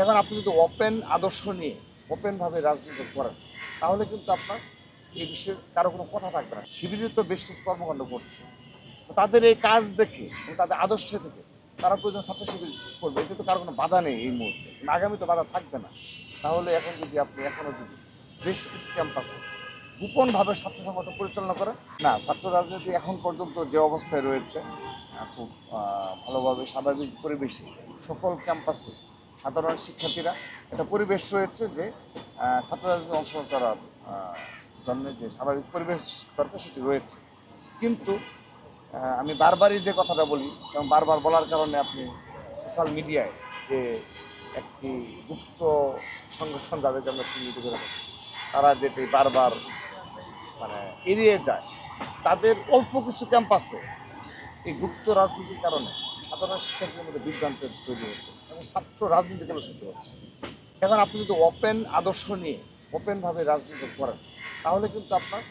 এখন আপনি যদি ওপেন আদর্শ নিয়ে ওপেনভাবে রাজনীতি করেন তাহলে কিন্তু আপনার এই বিষয়ে কারো কোনো কথা থাকবে না। শিবিরের তো বেশ কিছু কর্মকাণ্ড করছে, তো তাদের এই কাজ দেখে এবং তাদের আদর্শে থেকে তারা প্রয়োজন ছাত্র শিবির করবে, এতে তো কারো কোনো বাধা নেই এই মুহূর্তে, আগামী তো বাধা থাকবে না। তাহলে এখন যদি আপনি এখনও যদি বেশ কিছু ক্যাম্পাসে গোপনভাবে ছাত্র সংগঠন পরিচালনা করেন, না, ছাত্র রাজনীতি এখন পর্যন্ত যে অবস্থায় রয়েছে খুব ভালোভাবে স্বাভাবিক পরিবেশে সকল ক্যাম্পাসে সাধারণ শিক্ষার্থীরা একটা পরিবেশ রয়েছে যে ছাত্র রাজনীতি অংশগ্রহণ করার জন্য যে স্বাভাবিক পরিবেশ দরকার সেটি রয়েছে। কিন্তু আমি বারবারই যে কথাটা বলি এবং বারবার বলার কারণে আপনি সোশ্যাল মিডিয়ায় যে একটি গুপ্ত সংগঠন যাদেরকে আমরা চিহ্নিত করে থাকি, তারা যেটি বারবার মানে এড়িয়ে যায়, তাদের অল্প কিছু ক্যাম্পাসে এই গুপ্ত রাজনীতির কারণে সাধারণ শিক্ষার্থীদের মধ্যে বিভ্রান্ত তৈরি হচ্ছে এবং ছাত্র রাজনীতি কলুষিত হচ্ছে। এখন আপনি যদি ওপেন আদর্শ নিয়ে ওপেনভাবে রাজনীতি করেন তাহলে কিন্তু আপনার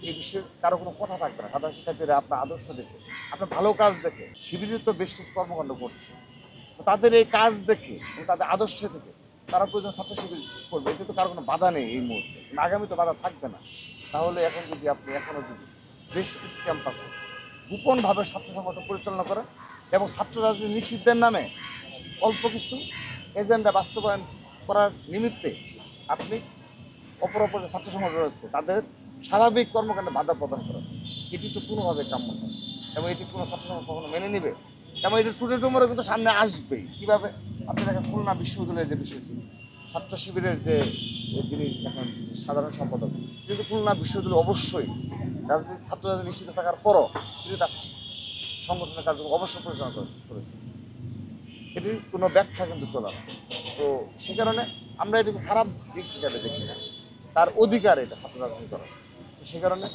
এই বিষয়ে কারো কোনো কথা থাকবে না। সাধারণ শিক্ষার্থীরা আপনার আদর্শ দেখে, আপনার ভালো কাজ দেখে, শিবিরের তো বেশ কিছু কর্মকাণ্ড করছে, তো তাদের এই কাজ দেখে এবং তাদের আদর্শে থেকে তারা প্রয়োজন ছাত্র শিবির করবে, এতে তো কারো কোনো বাধা নেই এই মুহূর্তে, আগামী তো বাধা থাকবে না। তাহলে এখন যদি আপনি এখনও যদি বেশ কিছু ক্যাম্পাসে গোপনভাবে ছাত্র সংগঠন পরিচালনা করেন এবং ছাত্র রাজনীতি নিষিদ্ধের নামে অল্প কিছু এজেন্ডা বাস্তবায়ন করার নিমিত্তে আপনি অপর যে ছাত্র সংগঠন রয়েছে তাদের স্বাভাবিক কর্মকাণ্ডে বাধা প্রদান করেন, এটি তো কোনোভাবে কাম্য নয় এবং এটি কোনো ছাত্র সংগঠন কখনো মেনে নেবে এবং এটি টুটে টুমরে কিন্তু সামনে আসবেই। কীভাবে? আপনি দেখেন খুলনা বিশ্ববিদ্যালয়ের যে বিষয়টি, ছাত্র শিবিরের যে যিনি এখন সাধারণ সম্পাদক, কিন্তু খুলনা বিশ্ববিদ্যালয় অবশ্যই রাজনীতি ছাত্র রাজনীতি নিশ্চিত থাকার পরও তিনি তার সংগঠনের কার্যক্রম অবশ্যই পরিচালনা করেছেন, এটির কোনো ব্যাখ্যা কিন্তু চলে না। তো সে কারণে আমরা এটিকে খারাপ দিক হিসাবে দেখি না, তার অধিকার এটা ছাত্র রাজনীতি করার। তো সে কারণে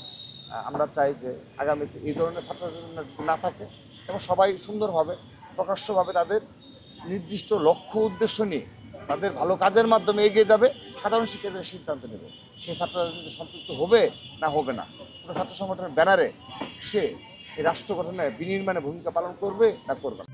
আমরা চাই যে আগামীতে এই ধরনের ছাত্র রাজনীতি না থাকে এবং সবাই সুন্দরভাবে প্রকাশ্যভাবে তাদের নির্দিষ্ট লক্ষ্য উদ্দেশ্য নিয়ে তাদের ভালো কাজের মাধ্যমে এগিয়ে যাবে, সাধারণ শিক্ষার্থীদের সিদ্ধান্ত নেবে সে ছাত্র রাজনীতি সম্পৃক্ত হবে না হবে না, কোনো ছাত্র সংগঠনের ব্যানারে সে এই রাষ্ট্র গঠনে বিনির্মাণে ভূমিকা পালন করবে না করবে না।